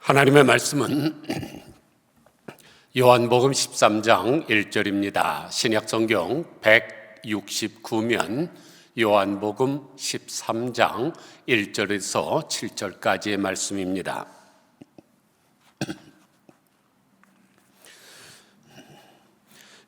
하나님의 말씀은 요한복음 13장 1절입니다. 신약성경 169면 요한복음 13장 1절에서 7절까지의 말씀입니다.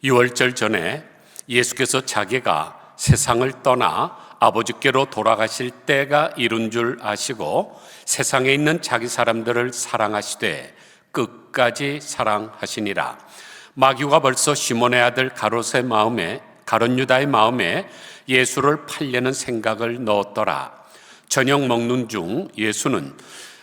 유월절 전에 예수께서 자기가 세상을 떠나 아버지께로 돌아가실 때가 이룬 줄 아시고 세상에 있는 자기 사람들을 사랑하시되 끝까지 사랑하시니라. 마귀가 벌써 시몬의 아들 가롯 유다의 마음에 예수를 팔려는 생각을 넣었더라. 저녁 먹는 중 예수는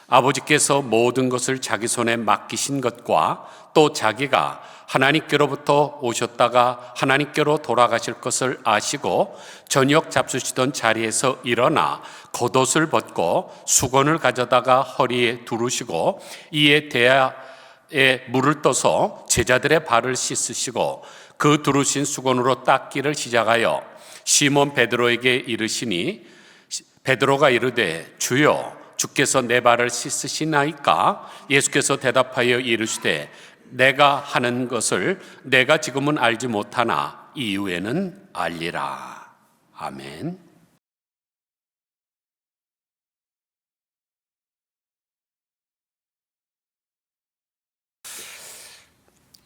아버지께서 모든 것을 자기 손에 맡기신 것과 또 자기가 하나님께로부터 오셨다가 하나님께로 돌아가실 것을 아시고 저녁 잡수시던 자리에서 일어나 겉옷을 벗고 수건을 가져다가 허리에 두르시고 이에 대야에 물을 떠서 제자들의 발을 씻으시고 그 두르신 수건으로 닦기를 시작하여 시몬 베드로에게 이르시니 베드로가 이르되 주여 주께서 내 발을 씻으시나이까? 예수께서 대답하여 이르시되 내가 하는 것을 내가 지금은 알지 못하나 이후에는 알리라. 아멘.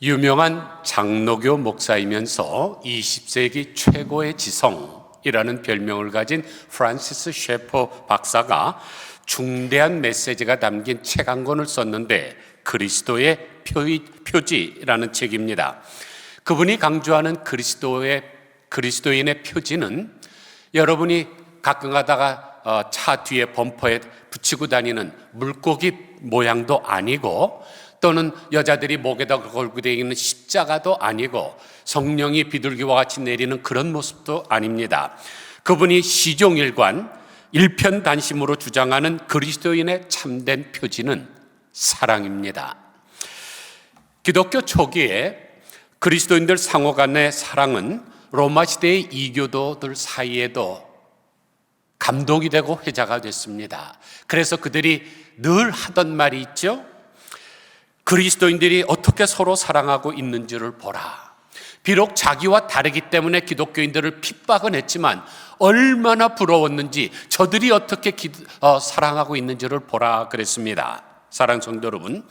유명한 장로교 목사이면서 20세기 최고의 지성이라는 별명을 가진 프란시스 셰퍼 박사가 중대한 메시지가 담긴 책 한 권을 썼는데 그리스도의 표지라는 책입니다. 그분이 강조하는 그리스도인의 표지는 여러분이 가끔 가다가 차 뒤에 범퍼에 붙이고 다니는 물고기 모양도 아니고 또는 여자들이 목에다 걸고 다니는 십자가도 아니고 성령이 비둘기와 같이 내리는 그런 모습도 아닙니다. 그분이 시종일관 일편단심으로 주장하는 그리스도인의 참된 표지는 사랑입니다. 기독교 초기에 그리스도인들 상호 간의 사랑은 로마 시대의 이교도들 사이에도 감동이 되고 회자가 됐습니다. 그래서 그들이 늘 하던 말이 있죠. 그리스도인들이 어떻게 서로 사랑하고 있는지를 보라. 비록 자기와 다르기 때문에 기독교인들을 핍박은 했지만 얼마나 부러웠는지 저들이 어떻게 사랑하고 있는지를 보라 그랬습니다. 사랑 성도 여러분,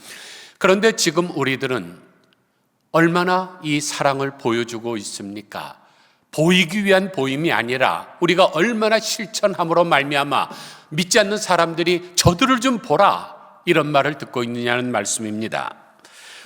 그런데 지금 우리들은 얼마나 이 사랑을 보여주고 있습니까? 보이기 위한 보임이 아니라 우리가 얼마나 실천함으로 말미암아 믿지 않는 사람들이 저들을 좀 보라 이런 말을 듣고 있느냐는 말씀입니다.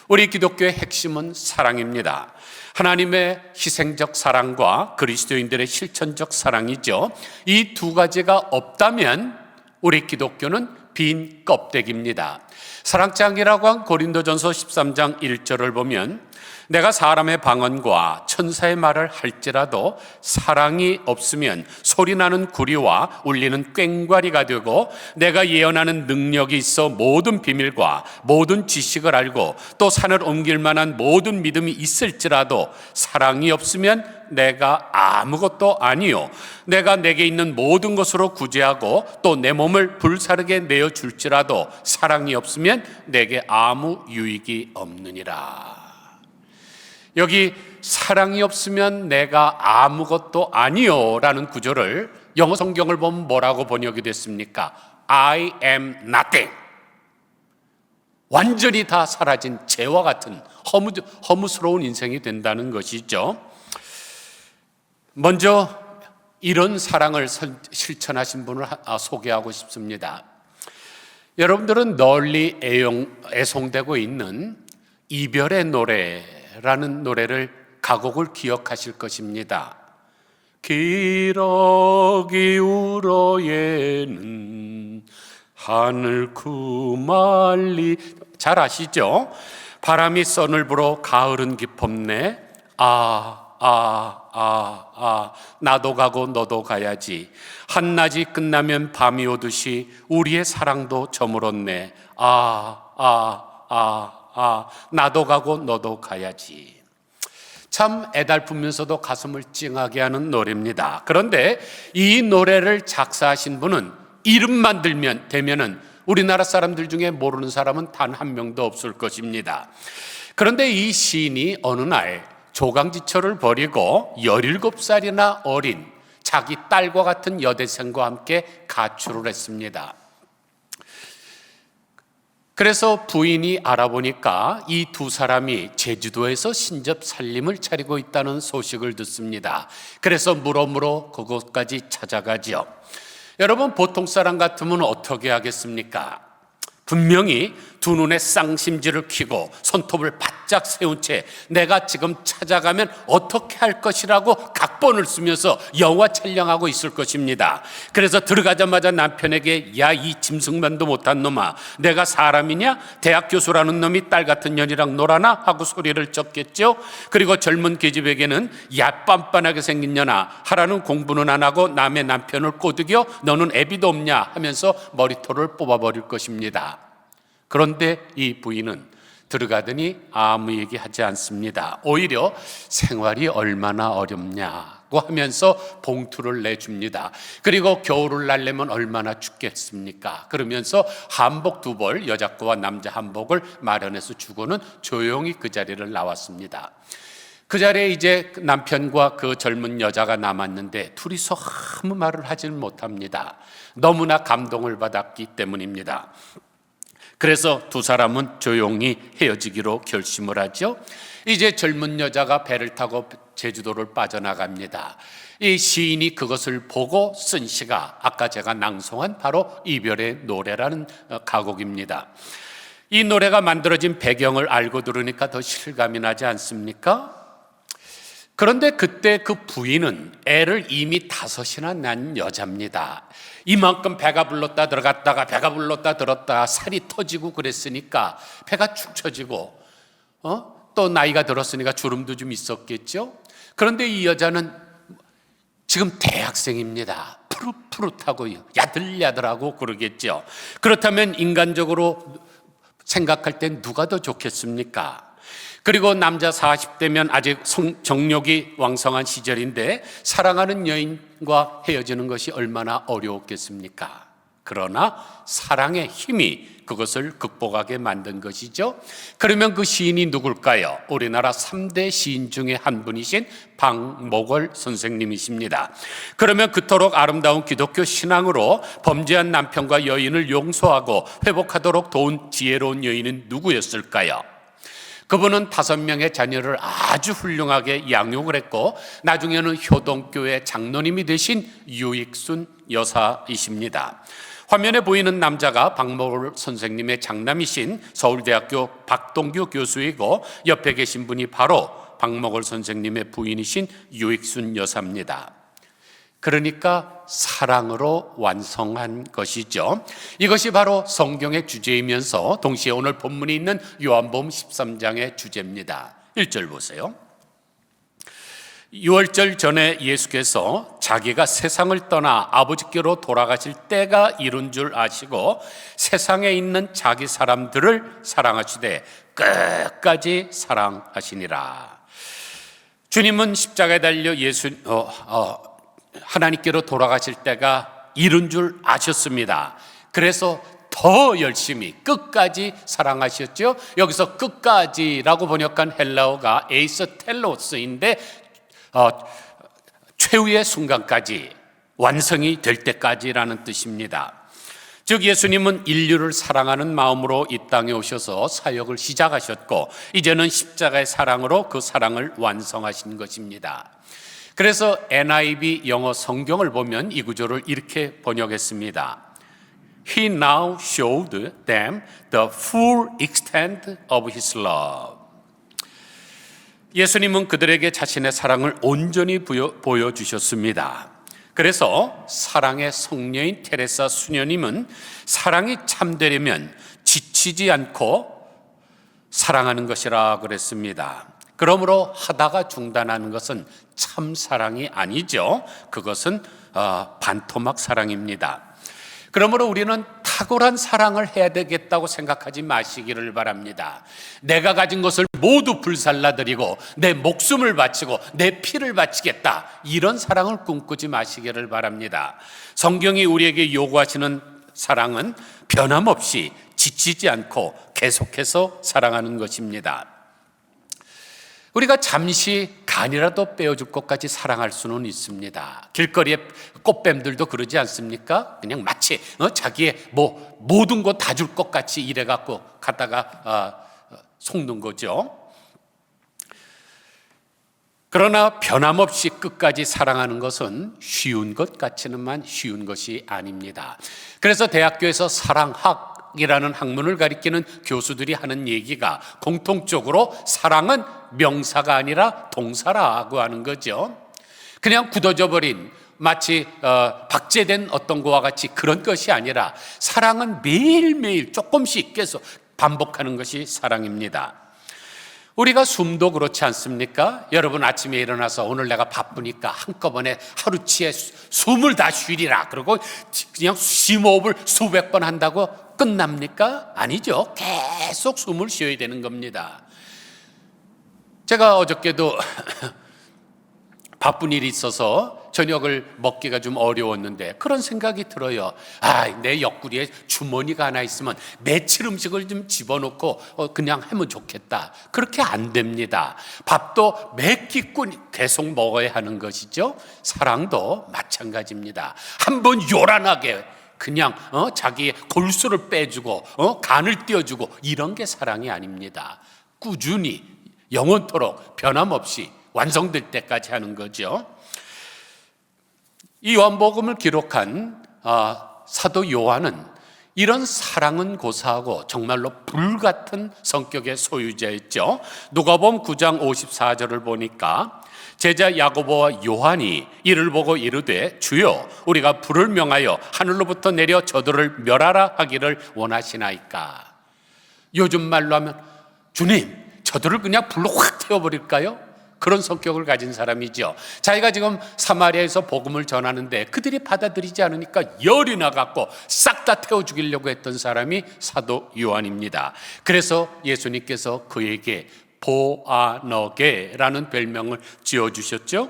우리 기독교의 핵심은 사랑입니다. 하나님의 희생적 사랑과 그리스도인들의 실천적 사랑이죠. 이 두 가지가 없다면 우리 기독교는 빈 껍데기입니다. 사랑장이라고 한 고린도전서 13장 1절을 보면 내가 사람의 방언과 천사의 말을 할지라도 사랑이 없으면 소리나는 구리와 울리는 꽹과리가 되고 내가 예언하는 능력이 있어 모든 비밀과 모든 지식을 알고 또 산을 옮길 만한 모든 믿음이 있을지라도 사랑이 없으면 내가 아무것도 아니요 내가 내게 있는 모든 것으로 구제하고 또 내 몸을 불사르게 내어줄지라도 사랑이 없으면 내게 아무 유익이 없느니라. 여기 사랑이 없으면 내가 아무것도 아니요 라는 구절을 영어 성경을 보면 뭐라고 번역이 됐습니까? I am nothing. 완전히 다 사라진 재와 같은 허무스러운 인생이 된다는 것이죠. 먼저 이런 사랑을 실천하신 분을 소개하고 싶습니다. 여러분들은 널리 애송되고 있는 이별의 노래라는 노래를 가곡을 기억하실 것입니다. 기러기 우러에는 하늘 구말리 잘 아시죠? 바람이 써늘 불어 가을은 깊었네. 나도 가고 너도 가야지. 한낮이 끝나면 밤이 오듯이 우리의 사랑도 저물었네. 나도 가고 너도 가야지. 참 애달프면서도 가슴을 찡하게 하는 노래입니다. 그런데 이 노래를 작사하신 분은 이름만 되면은 우리나라 사람들 중에 모르는 사람은 단 한 명도 없을 것입니다. 그런데 이 시인이 어느 날 조강지처를 버리고 17살이나 어린 자기 딸과 같은 여대생과 함께 가출을 했습니다. 그래서 부인이 알아보니까 이 두 사람이 제주도에서 신접 살림을 차리고 있다는 소식을 듣습니다. 그래서 물어물어 그곳까지 찾아가죠. 여러분, 보통 사람 같으면 어떻게 하겠습니까? 분명히 두 눈에 쌍심지를 켜고 손톱을 바짝 세운 채 내가 지금 찾아가면 어떻게 할 것이라고 각본을 쓰면서 영화 촬영하고 있을 것입니다. 그래서 들어가자마자 남편에게 야, 이 짐승만도 못한 놈아, 내가 사람이냐? 대학 교수라는 놈이 딸 같은 년이랑 놀아나? 하고 소리를 쳤겠죠. 그리고 젊은 계집에게는 야, 빤빤하게 생긴 년아, 하라는 공부는 안 하고 남의 남편을 꼬드겨 너는 애비도 없냐 하면서 머리털을 뽑아버릴 것입니다. 그런데 이 부인은 들어가더니 아무 얘기하지 않습니다. 오히려 생활이 얼마나 어렵냐고 하면서 봉투를 내줍니다. 그리고 겨울을 날려면 얼마나 춥겠습니까? 그러면서 한복 2벌, 여자 거와 남자 한복을 마련해서 주고는 조용히 그 자리를 나왔습니다. 그 자리에 이제 남편과 그 젊은 여자가 남았는데 둘이서 아무 말을 하질 못합니다. 너무나 감동을 받았기 때문입니다. 그래서 두 사람은 조용히 헤어지기로 결심을 하죠. 이제 젊은 여자가 배를 타고 제주도를 빠져나갑니다. 이 시인이 그것을 보고 쓴 시가 아까 제가 낭송한 바로 이별의 노래라는 가곡입니다. 이 노래가 만들어진 배경을 알고 들으니까 더 실감이 나지 않습니까? 그런데 그때 그 부인은 애를 이미 5이나 낳은 여자입니다. 이만큼 배가 불렀다 들어갔다가 배가 불렀다 들었다 살이 터지고 그랬으니까 배가 축 처지고 또 나이가 들었으니까 주름도 좀 있었겠죠. 그런데 이 여자는 지금 대학생입니다. 푸릇푸릇하고 야들야들하고 그러겠죠. 그렇다면 인간적으로 생각할 땐 누가 더 좋겠습니까? 그리고 남자 40대면 아직 정욕이 왕성한 시절인데 사랑하는 여인과 헤어지는 것이 얼마나 어려웠겠습니까? 그러나 사랑의 힘이 그것을 극복하게 만든 것이죠. 그러면 그 시인이 누굴까요? 우리나라 3대 시인 중에 한 분이신 박목월 선생님이십니다. 그러면 그토록 아름다운 기독교 신앙으로 범죄한 남편과 여인을 용서하고 회복하도록 도운 지혜로운 여인은 누구였을까요? 그분은 5명의 자녀를 아주 훌륭하게 양육을 했고 나중에는 효동교회 장로님이 되신 유익순 여사이십니다. 화면에 보이는 남자가 박목월 선생님의 장남이신 서울대학교 박동규 교수이고 옆에 계신 분이 바로 박목월 선생님의 부인이신 유익순 여사입니다. 그러니까 사랑으로 완성한 것이죠. 이것이 바로 성경의 주제이면서 동시에 오늘 본문이 있는 요한복음 13장의 주제입니다. 1절 보세요. 6월절 전에 예수께서 자기가 세상을 떠나 아버지께로 돌아가실 때가 이른 줄 아시고 세상에 있는 자기 사람들을 사랑하시되 끝까지 사랑하시니라. 주님은 십자가에 달려 하나님께로 돌아가실 때가 이른 줄 아셨습니다. 그래서 더 열심히 끝까지 사랑하셨죠. 여기서 끝까지라고 번역한 헬라어가 에이스텔로스인데 최후의 순간까지, 완성이 될 때까지라는 뜻입니다. 즉 예수님은 인류를 사랑하는 마음으로 이 땅에 오셔서 사역을 시작하셨고 이제는 십자가의 사랑으로 그 사랑을 완성하신 것입니다. 그래서 NIV 영어 성경을 보면 이 구절을 이렇게 번역했습니다. He now showed them the full extent of his love. 예수님은 그들에게 자신의 사랑을 온전히 보여주셨습니다. 그래서 사랑의 성녀인 테레사 수녀님은 사랑이 참되려면 지치지 않고 사랑하는 것이라 그랬습니다. 그러므로 하다가 중단하는 것은 참 사랑이 아니죠. 그것은 반토막 사랑입니다. 그러므로 우리는 탁월한 사랑을 해야 되겠다고 생각하지 마시기를 바랍니다. 내가 가진 것을 모두 불살라드리고 내 목숨을 바치고 내 피를 바치겠다, 이런 사랑을 꿈꾸지 마시기를 바랍니다. 성경이 우리에게 요구하시는 사랑은 변함없이 지치지 않고 계속해서 사랑하는 것입니다. 우리가 잠시 간이라도 빼어줄 것까지 사랑할 수는 있습니다. 길거리에 꽃뱀들도 그러지 않습니까? 그냥 마치 자기의 모든 것 다 줄 것 같이 이래갖고 갔다가 속는 거죠. 그러나 변함없이 끝까지 사랑하는 것은 쉬운 것 같지는만 쉬운 것이 아닙니다. 그래서 대학교에서 사랑학이라는 학문을 가리키는 교수들이 하는 얘기가 공통적으로 사랑은 명사가 아니라 동사라고 하는 거죠. 그냥 굳어져 버린 마치 박제된 어떤 거와 같이 그런 것이 아니라 사랑은 매일매일 조금씩 계속 반복하는 것이 사랑입니다. 우리가 숨도 그렇지 않습니까? 여러분 아침에 일어나서 오늘 내가 바쁘니까 한꺼번에 하루치에 숨을 다 쉬리라 그러고 그냥 심호흡을 수백 번 한다고 끝납니까? 아니죠. 계속 숨을 쉬어야 되는 겁니다. 제가 어저께도 바쁜 일이 있어서 저녁을 먹기가 좀 어려웠는데 그런 생각이 들어요. 내 옆구리에 주머니가 하나 있으면 며칠 음식을 좀 집어넣고 그냥 하면 좋겠다. 그렇게 안 됩니다. 밥도 몇 끼꾸 계속 먹어야 하는 것이죠. 사랑도 마찬가지입니다. 한번 요란하게 그냥 자기의 골수를 빼주고 간을 띄워주고 이런 게 사랑이 아닙니다. 꾸준히 영원토록 변함없이 완성될 때까지 하는 거죠. 이 요한복음을 기록한 사도 요한은 이런 사랑은 고사하고 정말로 불같은 성격의 소유자였죠. 누가복음 9장 54절을 보니까 제자 야고보와 요한이 이를 보고 이르되 주여 우리가 불을 명하여 하늘로부터 내려 저들을 멸하라 하기를 원하시나이까. 요즘 말로 하면 주님 저들을 그냥 불로 확 태워버릴까요? 그런 성격을 가진 사람이죠. 자기가 지금 사마리아에서 복음을 전하는데 그들이 받아들이지 않으니까 열이 나갖고 싹 다 태워 죽이려고 했던 사람이 사도 요한입니다. 그래서 예수님께서 그에게 보아너게라는 별명을 지어주셨죠.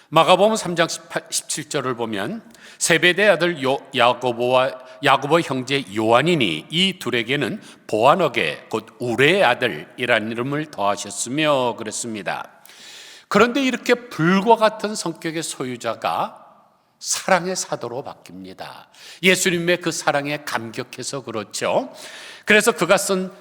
마가복음 3장 17절을 보면 세베대 아들 야고보 형제 요한이니 이 둘에게는 보아너게 곧 우레의 아들이라는 이름을 더하셨으며 그랬습니다. 그런데 이렇게 불과 같은 성격의 소유자가 사랑의 사도로 바뀝니다. 예수님의 그 사랑에 감격해서 그렇죠. 그래서 그가 쓴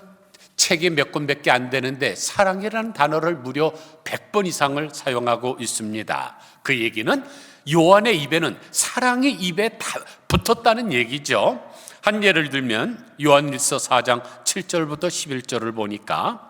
책이 몇 권밖에 안 되는데 사랑이라는 단어를 무려 100번 이상을 사용하고 있습니다. 그 얘기는 요한의 입에는 사랑이 입에 다 붙었다는 얘기죠. 한 예를 들면 요한일서 4장 7절부터 11절을 보니까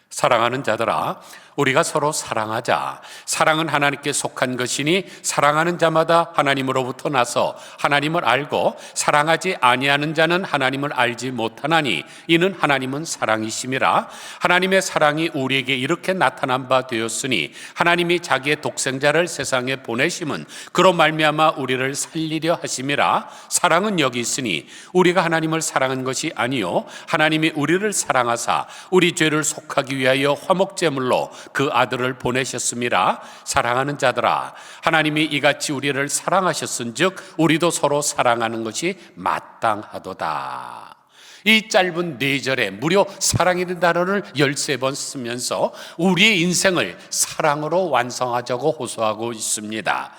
사랑하는 자들아 우리가 서로 사랑하자. 사랑은 하나님께 속한 것이니 사랑하는 자마다 하나님으로부터 나서 하나님을 알고 사랑하지 아니하는 자는 하나님을 알지 못하나니 이는 하나님은 사랑이심이라. 하나님의 사랑이 우리에게 이렇게 나타난 바 되었으니 하나님이 자기의 독생자를 세상에 보내심은 그로 말미암아 우리를 살리려 하심이라. 사랑은 여기 있으니 우리가 하나님을 사랑한 것이 아니요 하나님이 우리를 사랑하사 우리 죄를 속하기 위하여 화목제물로 그 아들을 보내셨음이라. 사랑하는 자들아 하나님이 이같이 우리를 사랑하셨은즉 우리도 서로 사랑하는 것이 마땅하도다. 이 짧은 4절에 무려 사랑이라는 단어를 13번 쓰면서 우리의 인생을 사랑으로 완성하자고 호소하고 있습니다.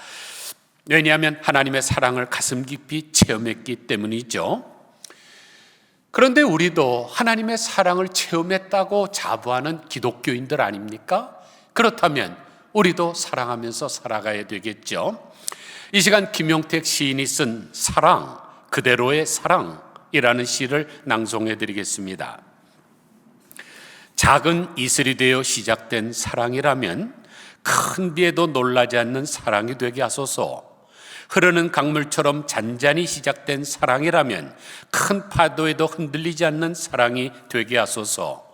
왜냐하면 하나님의 사랑을 가슴 깊이 체험했기 때문이죠. 그런데 우리도 하나님의 사랑을 체험했다고 자부하는 기독교인들 아닙니까? 그렇다면 우리도 사랑하면서 살아가야 되겠죠. 이 시간 김용택 시인이 쓴 사랑, 그대로의 사랑이라는 시를 낭송해 드리겠습니다. 작은 이슬이 되어 시작된 사랑이라면 큰 비에도 놀라지 않는 사랑이 되게 하소서. 흐르는 강물처럼 잔잔히 시작된 사랑이라면 큰 파도에도 흔들리지 않는 사랑이 되게 하소서.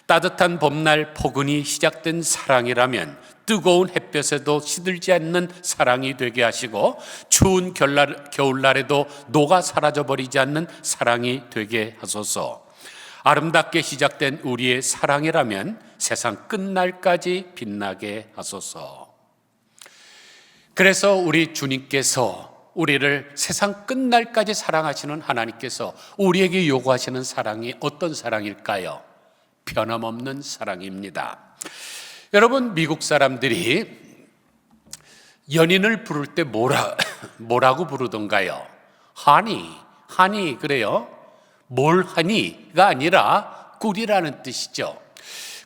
따뜻한 봄날 포근히 시작된 사랑이라면 뜨거운 햇볕에도 시들지 않는 사랑이 되게 하시고 추운 겨울날에도 녹아 사라져버리지 않는 사랑이 되게 하소서. 아름답게 시작된 우리의 사랑이라면 세상 끝날까지 빛나게 하소서. 그래서 우리 주님께서 우리를 세상 끝날까지 사랑하시는 하나님께서 우리에게 요구하시는 사랑이 어떤 사랑일까요? 변함없는 사랑입니다. 여러분, 미국 사람들이 연인을 부를 때 뭐라고 부르던가요? 하니 그래요. 뭘 하니가 아니라 꿀이라는 뜻이죠.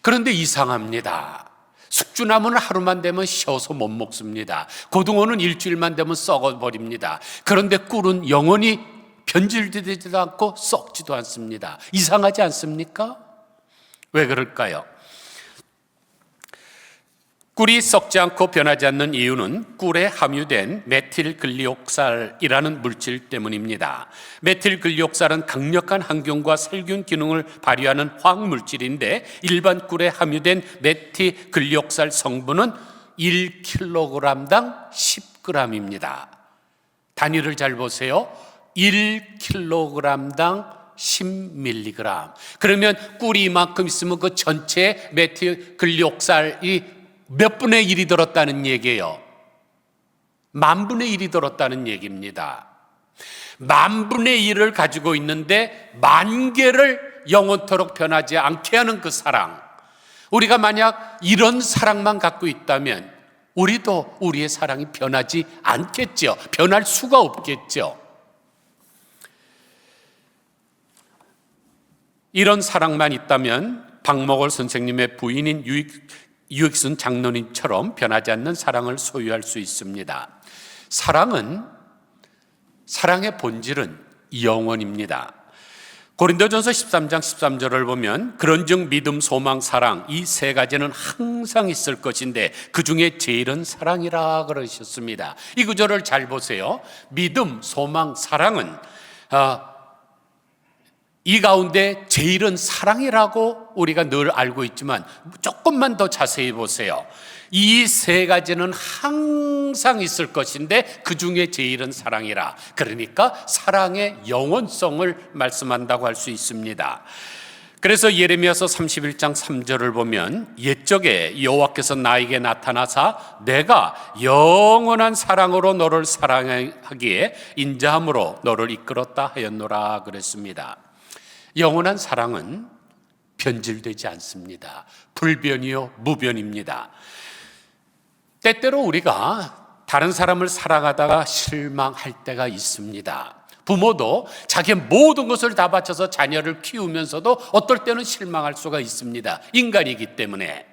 그런데 이상합니다. 숙주나무는 하루만 되면 쉬어서 못 먹습니다. 고등어는 일주일만 되면 썩어버립니다. 그런데 꿀은 영원히 변질되지도 않고 썩지도 않습니다. 이상하지 않습니까? 왜 그럴까요? 꿀이 썩지 않고 변하지 않는 이유는 꿀에 함유된 메틸글리옥살이라는 물질 때문입니다. 메틸글리옥살은 강력한 항균과 살균 기능을 발휘하는 화학물질인데 일반 꿀에 함유된 메틸글리옥살 성분은 1kg당 10g입니다. 단위를 잘 보세요. 1kg당 10mg. 그러면 꿀이 이만큼 있으면 그 전체 메틸글리옥살이 몇 분의 1이 들었다는 얘기예요? 10,000분의 1이 들었다는 얘기입니다. 10,000분의 1을 가지고 있는데 10,000개를 영원토록 변하지 않게 하는 그 사랑. 우리가 만약 이런 사랑만 갖고 있다면 우리도 우리의 사랑이 변하지 않겠죠. 변할 수가 없겠죠. 이런 사랑만 있다면 박목월 선생님의 부인인 유익순 장로님처럼 변하지 않는 사랑을 소유할 수 있습니다. 사랑의 본질은 영원입니다. 고린도전서 13장 13절을 보면 그런즉 믿음, 소망, 사랑 이 세 가지는 항상 있을 것인데 그 중에 제일은 사랑이라 그러셨습니다. 이 구절을 잘 보세요. 믿음, 소망, 사랑은 이 가운데 제일은 사랑이라고 우리가 늘 알고 있지만 조금만 더 자세히 보세요. 이 세 가지는 항상 있을 것인데 그 중에 제일은 사랑이라. 그러니까 사랑의 영원성을 말씀한다고 할 수 있습니다. 그래서 예레미야서 31장 3절을 보면 옛적에 여호와께서 나에게 나타나사 내가 영원한 사랑으로 너를 사랑하기에 인자함으로 너를 이끌었다 하였노라 그랬습니다. 영원한 사랑은 변질되지 않습니다. 불변이요 무변입니다. 때때로 우리가 다른 사람을 사랑하다가 실망할 때가 있습니다. 부모도 자기의 모든 것을 다 바쳐서 자녀를 키우면서도 어떨 때는 실망할 수가 있습니다. 인간이기 때문에.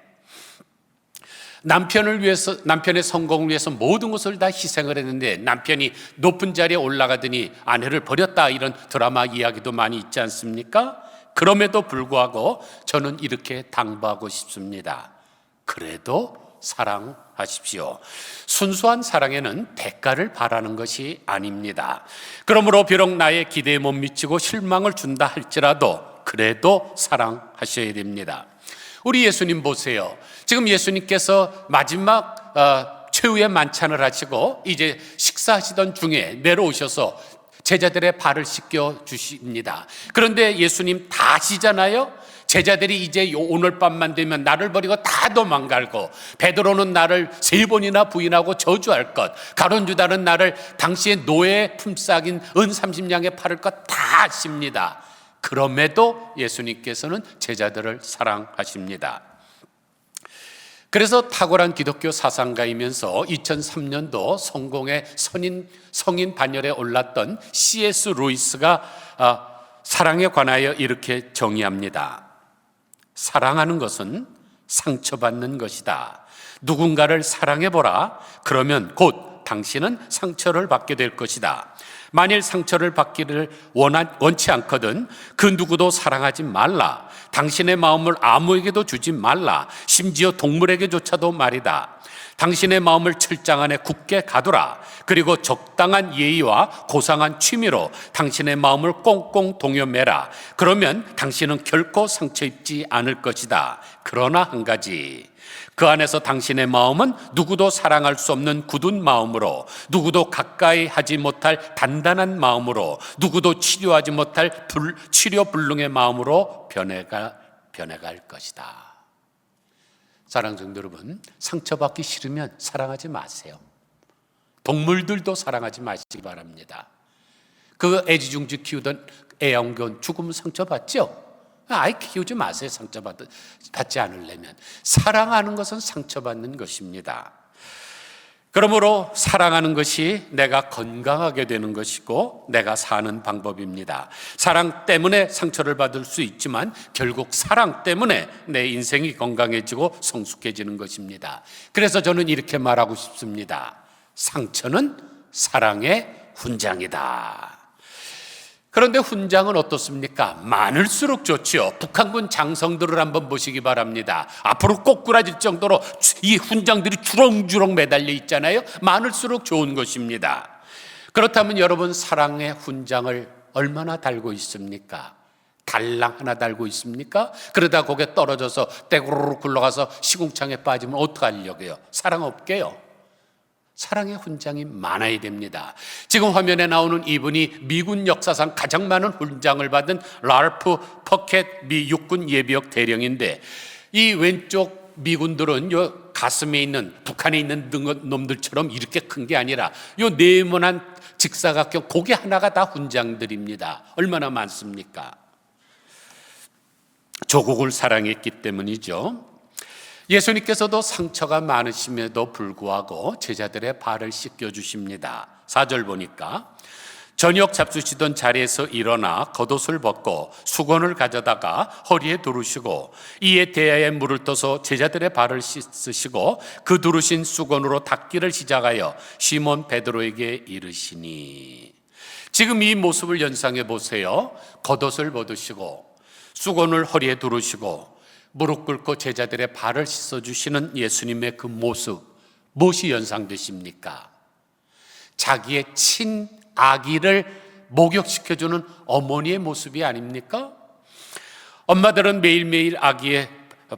남편의 성공을 위해서 모든 것을 다 희생을 했는데 남편이 높은 자리에 올라가더니 아내를 버렸다, 이런 드라마 이야기도 많이 있지 않습니까? 그럼에도 불구하고 저는 이렇게 당부하고 싶습니다. 그래도 사랑하십시오. 순수한 사랑에는 대가를 바라는 것이 아닙니다. 그러므로 비록 나의 기대에 못 미치고 실망을 준다 할지라도 그래도 사랑하셔야 됩니다. 우리 예수님 보세요. 지금 예수님께서 마지막 최후의 만찬을 하시고 이제 식사하시던 중에 내려오셔서 제자들의 발을 씻겨 주십니다. 그런데 예수님 다 아시잖아요. 제자들이 이제 오늘 밤만 되면 나를 버리고 다 도망갈고, 베드로는 나를 3번이나 부인하고 저주할 것, 가룟 유다는 나를 당시의 노예의 품삯인 은 30냥에 팔을 것 다 아십니다. 그럼에도 예수님께서는 제자들을 사랑하십니다. 그래서 탁월한 기독교 사상가이면서 2003년도 성공의 성인 반열에 올랐던 C.S. 루이스가 사랑에 관하여 이렇게 정의합니다. 사랑하는 것은 상처받는 것이다. 누군가를 사랑해보라. 그러면 곧 당신은 상처를 받게 될 것이다. 만일 상처를 받기를 원치 않거든 그 누구도 사랑하지 말라. 당신의 마음을 아무에게도 주지 말라. 심지어 동물에게조차도 말이다. 당신의 마음을 철장 안에 굳게 가두라. 그리고 적당한 예의와 고상한 취미로 당신의 마음을 꽁꽁 동여매라. 그러면 당신은 결코 상처 입지 않을 것이다. 그러나 한 가지, 그 안에서 당신의 마음은 누구도 사랑할 수 없는 굳은 마음으로, 누구도 가까이 하지 못할 단단한 마음으로, 누구도 치료하지 못할 치료불능의 마음으로 변해갈 것이다. 사랑하는 성도 여러분, 상처받기 싫으면 사랑하지 마세요. 동물들도 사랑하지 마시기 바랍니다. 그 애지중지 키우던 애완견 죽으면 상처받죠? 아이 키우지 마세요. 상처받지 않으려면. 사랑하는 것은 상처받는 것입니다. 그러므로 사랑하는 것이 내가 건강하게 되는 것이고 내가 사는 방법입니다. 사랑 때문에 상처를 받을 수 있지만 결국 사랑 때문에 내 인생이 건강해지고 성숙해지는 것입니다. 그래서 저는 이렇게 말하고 싶습니다. 상처는 사랑의 훈장이다. 그런데 훈장은 어떻습니까? 많을수록 좋지요. 북한군 장성들을 한번 보시기 바랍니다. 앞으로 꼬꾸라질 정도로 이 훈장들이 주렁주렁 매달려 있잖아요. 많을수록 좋은 것입니다. 그렇다면 여러분, 사랑의 훈장을 얼마나 달고 있습니까? 달랑 하나 달고 있습니까? 그러다 거기에 떨어져서 떼구르르 굴러가서 시궁창에 빠지면 어떡하려고요? 사랑 없게요. 사랑의 훈장이 많아야 됩니다. 지금 화면에 나오는 이분이 미군 역사상 가장 많은 훈장을 받은 랄프 퍼켓 미 육군 예비역 대령인데, 이 왼쪽 미군들은 요 가슴에 있는, 북한에 있는 놈들처럼 이렇게 큰 게 아니라 요 네모난 직사각형 고개 하나가 다 훈장들입니다. 얼마나 많습니까? 조국을 사랑했기 때문이죠. 예수님께서도 상처가 많으심에도 불구하고 제자들의 발을 씻겨주십니다. 4절 보니까 저녁 잡수시던 자리에서 일어나 겉옷을 벗고 수건을 가져다가 허리에 두르시고 이에 대야에 물을 떠서 제자들의 발을 씻으시고 그 두르신 수건으로 닦기를 시작하여 시몬 베드로에게 이르시니. 지금 이 모습을 연상해 보세요. 겉옷을 벗으시고 수건을 허리에 두르시고 무릎 꿇고 제자들의 발을 씻어주시는 예수님의 그 모습, 무엇이 연상되십니까? 자기의 친아기를 목욕시켜주는 어머니의 모습이 아닙니까? 엄마들은 매일매일 아기의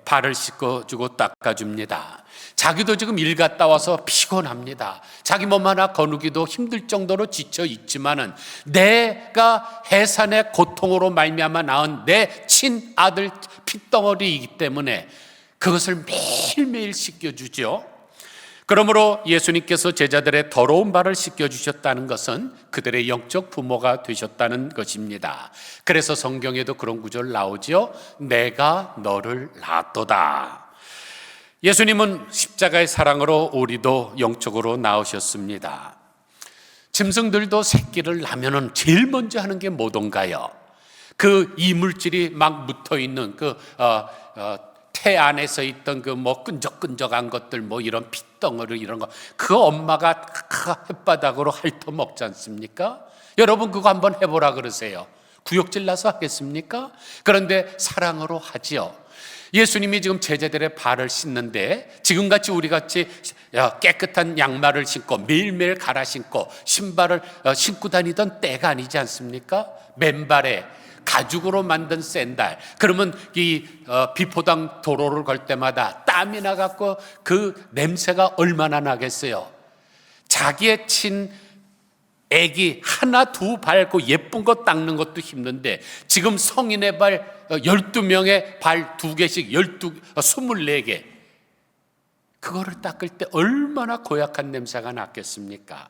발을 씻어주고 닦아줍니다. 자기도 지금 일 갔다 와서 피곤합니다. 자기 몸 하나 거누기도 힘들 정도로 지쳐 있지만은 내가 해산의 고통으로 말미암아 낳은 내 친아들 핏덩어리이기 때문에 그것을 매일매일 씻겨주죠. 그러므로 예수님께서 제자들의 더러운 발을 씻겨주셨다는 것은 그들의 영적 부모가 되셨다는 것입니다. 그래서 성경에도 그런 구절 나오죠. 내가 너를 낳았도다. 예수님은 십자가의 사랑으로 우리도 영적으로 낳으셨습니다. 짐승들도 새끼를 낳으면 제일 먼저 하는 게 뭐던가요? 그 이물질이 막 묻어 있는 태 안에서 있던 그 뭐 끈적끈적한 것들, 뭐 이런 핏덩어리 이런 거, 그 엄마가 햇바닥으로 핥아 먹지 않습니까? 여러분 그거 한번 해보라 그러세요. 구역질 나서 하겠습니까? 그런데 사랑으로 하지요. 예수님이 지금 제자들의 발을 씻는데 지금같이 우리같이 깨끗한 양말을 신고 매일매일 갈아 신고 신발을 신고 다니던 때가 아니지 않습니까? 맨발에 가죽으로 만든 샌들, 그러면 이 비포당 도로를 걸 때마다 땀이 나갖고 그 냄새가 얼마나 나겠어요. 자기의 친 애기 하나 두 밟고 예쁜 거 닦는 것도 힘든데 지금 성인의 발 12명의 발 2개씩 24개, 그거를 닦을 때 얼마나 고약한 냄새가 났겠습니까?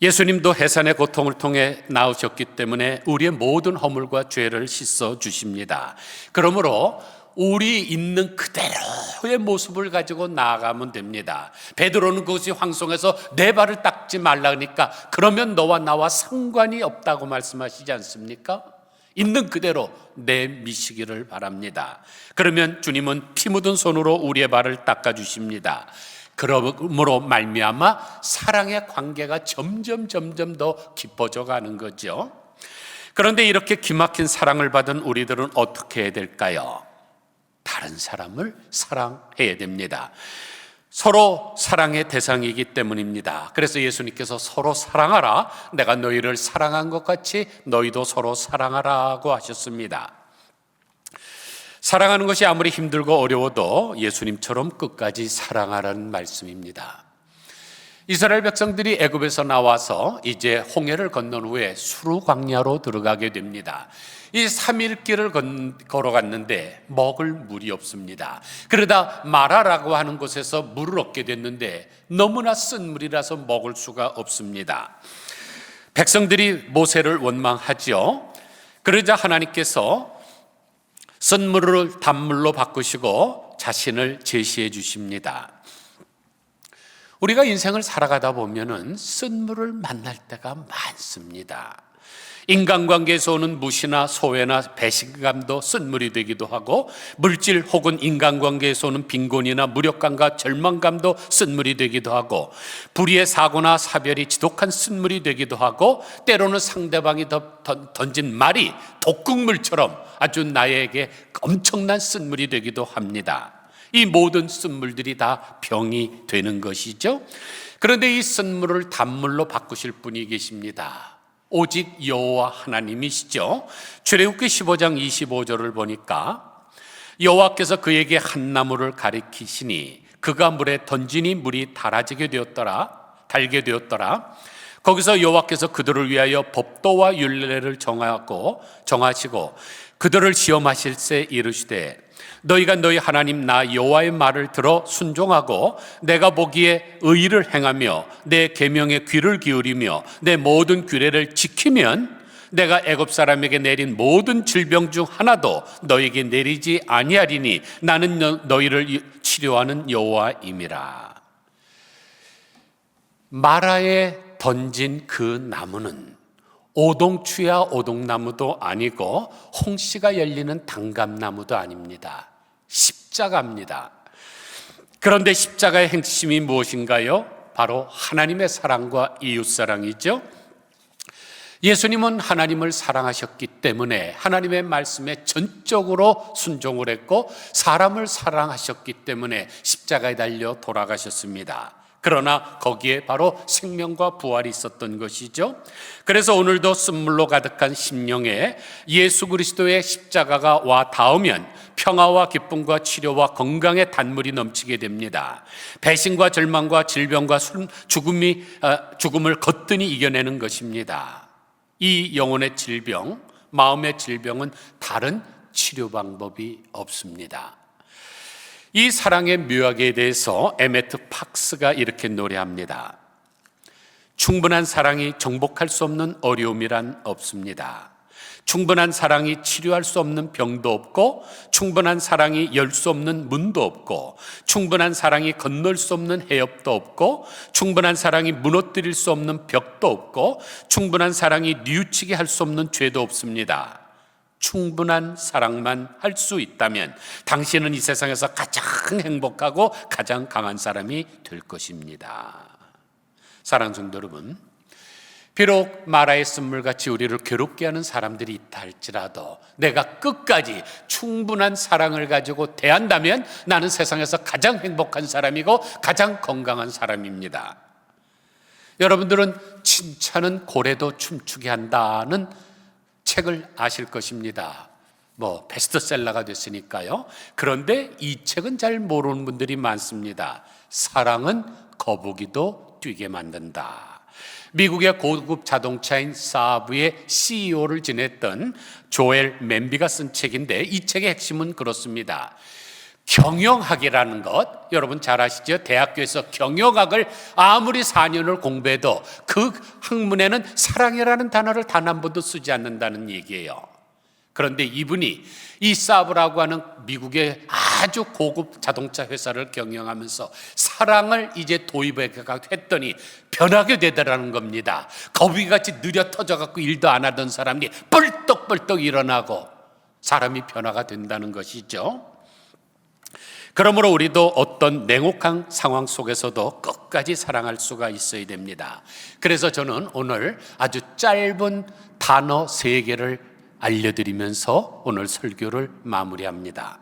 예수님도 해산의 고통을 통해 나오셨기 때문에 우리의 모든 허물과 죄를 씻어 주십니다. 그러므로 우리 있는 그대로의 모습을 가지고 나아가면 됩니다. 베드로는 그것이 황송해서 내 발을 닦지 말라니까 그러면 너와 나와 상관이 없다고 말씀하시지 않습니까? 있는 그대로 내미시기를 바랍니다. 그러면 주님은 피 묻은 손으로 우리의 발을 닦아주십니다. 그러므로 말미암아 사랑의 관계가 점점 더 깊어져 가는 거죠. 그런데 이렇게 기막힌 사랑을 받은 우리들은 어떻게 해야 될까요? 다른 사람을 사랑해야 됩니다. 서로 사랑의 대상이기 때문입니다. 그래서 예수님께서 서로 사랑하라, 내가 너희를 사랑한 것 같이 너희도 서로 사랑하라고 하셨습니다. 사랑하는 것이 아무리 힘들고 어려워도 예수님처럼 끝까지 사랑하라는 말씀입니다. 이스라엘 백성들이 애굽에서 나와서 이제 홍해를 건넌 후에 수르 광야로 들어가게 됩니다. 이 3일 길을 걸어갔는데 먹을 물이 없습니다. 그러다 마라라고 하는 곳에서 물을 얻게 됐는데 너무나 쓴 물이라서 먹을 수가 없습니다. 백성들이 모세를 원망하지요. 그러자 하나님께서 쓴 물을 단물로 바꾸시고 자신을 제시해 주십니다. 우리가 인생을 살아가다 보면은 쓴 물을 만날 때가 많습니다. 인간관계에서 오는 무시나 소외나 배신감도 쓴물이 되기도 하고, 물질 혹은 인간관계에서 오는 빈곤이나 무력감과 절망감도 쓴물이 되기도 하고, 불의의 사고나 사별이 지독한 쓴물이 되기도 하고, 때로는 상대방이 던진 말이 독극물처럼 아주 나에게 엄청난 쓴물이 되기도 합니다. 이 모든 쓴물들이 다 병이 되는 것이죠. 그런데 이 쓴물을 단물로 바꾸실 분이 계십니다. 오직 여호와 하나님이시죠. 출애굽기 15장 25절을 보니까 여호와께서 그에게 한 나무를 가리키시니 그가 물에 던지니 물이 달게 되었더라. 거기서 여호와께서 그들을 위하여 법도와 율례를 정하시고 그들을 시험하실세 이르시되 너희가 너희 하나님 나 여호와의 말을 들어 순종하고 내가 보기에 의를 행하며 내 계명에 귀를 기울이며 내 모든 규례를 지키면 내가 애굽 사람에게 내린 모든 질병 중 하나도 너에게 내리지 아니하리니 나는 너희를 치료하는 여호와임이라. 마라에 던진 그 나무는 오동추야 오동나무도 아니고 홍씨가 열리는 단감나무도 아닙니다. 십자가입니다. 그런데 십자가의 핵심이 무엇인가요? 바로 하나님의 사랑과 이웃사랑이죠. 예수님은 하나님을 사랑하셨기 때문에 하나님의 말씀에 전적으로 순종을 했고, 사람을 사랑하셨기 때문에 십자가에 달려 돌아가셨습니다. 그러나 거기에 바로 생명과 부활이 있었던 것이죠. 그래서 오늘도 쓴물로 가득한 심령에 예수 그리스도의 십자가가 와 닿으면 평화와 기쁨과 치료와 건강의 단물이 넘치게 됩니다. 배신과 절망과 질병과 죽음을 거뜬히 이겨내는 것입니다. 이 영혼의 질병, 마음의 질병은 다른 치료 방법이 없습니다. 이 사랑의 묘학에 대해서 에메트 팍스가 이렇게 노래합니다. 충분한 사랑이 정복할 수 없는 어려움이란 없습니다. 충분한 사랑이 치료할 수 없는 병도 없고, 충분한 사랑이 열 수 없는 문도 없고, 충분한 사랑이 건널 수 없는 해협도 없고, 충분한 사랑이 무너뜨릴 수 없는 벽도 없고, 충분한 사랑이 뉘우치게 할 수 없는 죄도 없습니다. 충분한 사랑만 할 수 있다면 당신은 이 세상에서 가장 행복하고 가장 강한 사람이 될 것입니다. 사랑하는 성도 여러분, 비록 마라의 쓴물같이 우리를 괴롭게 하는 사람들이 있다 할지라도 내가 끝까지 충분한 사랑을 가지고 대한다면 나는 세상에서 가장 행복한 사람이고 가장 건강한 사람입니다. 여러분들은 칭찬은 고래도 춤추게 한다는 책을 아실 것입니다. 베스트셀러가 됐으니까요. 그런데 이 책은 잘 모르는 분들이 많습니다. 사랑은 거북이도 뛰게 만든다. 미국의 고급 자동차인 사브의 CEO를 지냈던 조엘 맨비가 쓴 책인데, 이 책의 핵심은 그렇습니다. 경영학이라는 것, 여러분 잘 아시죠? 대학교에서 경영학을 아무리 4년을 공부해도 그 학문에는 사랑이라는 단어를 단 한 번도 쓰지 않는다는 얘기예요. 그런데 이분이 이 사브라고 하는 미국의 아주 고급 자동차 회사를 경영하면서 사랑을 이제 도입했더니 변하게 되더라는 겁니다. 거북이같이 느려 터져갖고 일도 안 하던 사람이 뻘떡뻘떡 일어나고 사람이 변화가 된다는 것이죠. 그러므로 우리도 어떤 냉혹한 상황 속에서도 끝까지 사랑할 수가 있어야 됩니다. 그래서 저는 오늘 아주 짧은 단어 3개를 알려드리면서 오늘 설교를 마무리합니다.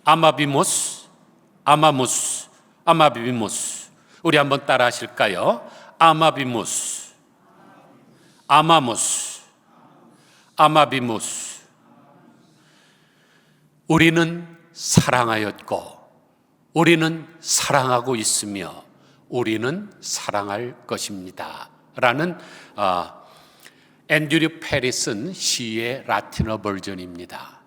아마비모스, 아마무스, 아마비모스. 우리 한번 따라 하실까요? 아마비모스, 아마무스, 아마비모스. 우리는 사랑하였고, 우리는 사랑하고 있으며, 우리는 사랑할 것입니다 라는 앤드류 페리슨 시의 라틴어 버전입니다.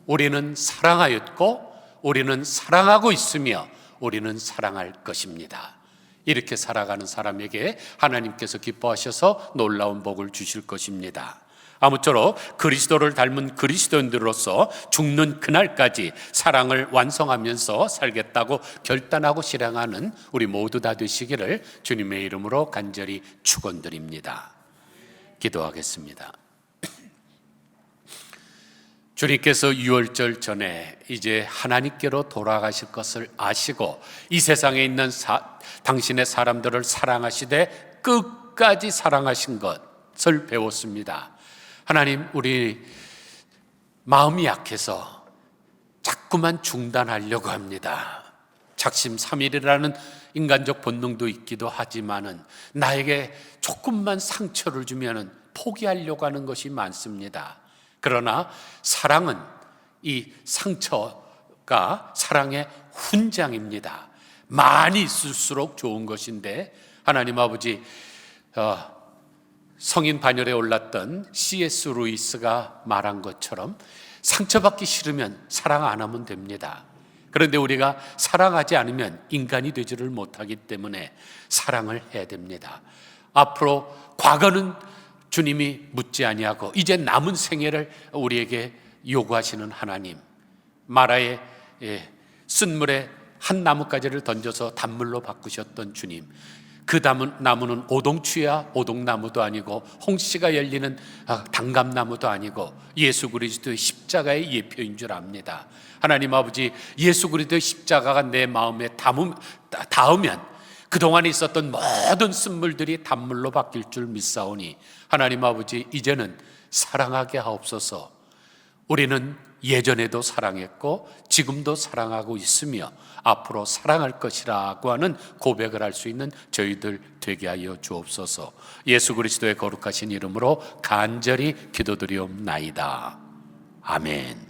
우리는 사랑하였고 우리는 사랑하고 있으며 우리는 사랑할 것입니다. 이렇게 살아가는 사람에게 하나님께서 기뻐하셔서 놀라운 복을 주실 것입니다. 아무쪼록 그리스도를 닮은 그리스도인들로서 죽는 그날까지 사랑을 완성하면서 살겠다고 결단하고 실행하는 우리 모두 다 되시기를 주님의 이름으로 간절히 축원드립니다. 기도하겠습니다. 주님께서 유월절 전에 이제 하나님께로 돌아가실 것을 아시고 이 세상에 있는 당신의 사람들을 사랑하시되 끝까지 사랑하신 것을 배웠습니다. 하나님, 우리 마음이 약해서 자꾸만 중단하려고 합니다. 작심삼일이라는 인간적 본능도 있기도 하지만은 나에게 조금만 상처를 주면은 포기하려고 하는 것이 많습니다. 그러나 사랑은 이 상처가 사랑의 훈장입니다. 많이 있을수록 좋은 것인데 하나님 아버지, 성인 반열에 올랐던 C.S. 루이스가 말한 것처럼 상처받기 싫으면 사랑 안 하면 됩니다. 그런데 우리가 사랑하지 않으면 인간이 되지를 못하기 때문에 사랑을 해야 됩니다. 앞으로 과거는 주님이 묻지 아니하고 이제 남은 생애를 우리에게 요구하시는 하나님, 마라의 쓴물에 한 나뭇가지를 던져서 단물로 바꾸셨던 주님, 그 나무는 오동추야 오동나무도 아니고 홍씨가 열리는 단감나무도 아니고 예수 그리스도의 십자가의 예표인 줄 압니다. 하나님 아버지, 예수 그리스도의 십자가가 내 마음에 닿으면 그동안에 있었던 모든 쓴물들이 단물로 바뀔 줄 믿사오니 하나님 아버지, 이제는 사랑하게 하옵소서. 우리는 예전에도 사랑했고 지금도 사랑하고 있으며 앞으로 사랑할 것이라고 하는 고백을 할 수 있는 저희들 되게 하여 주옵소서. 예수 그리스도의 거룩하신 이름으로 간절히 기도드리옵나이다. 아멘.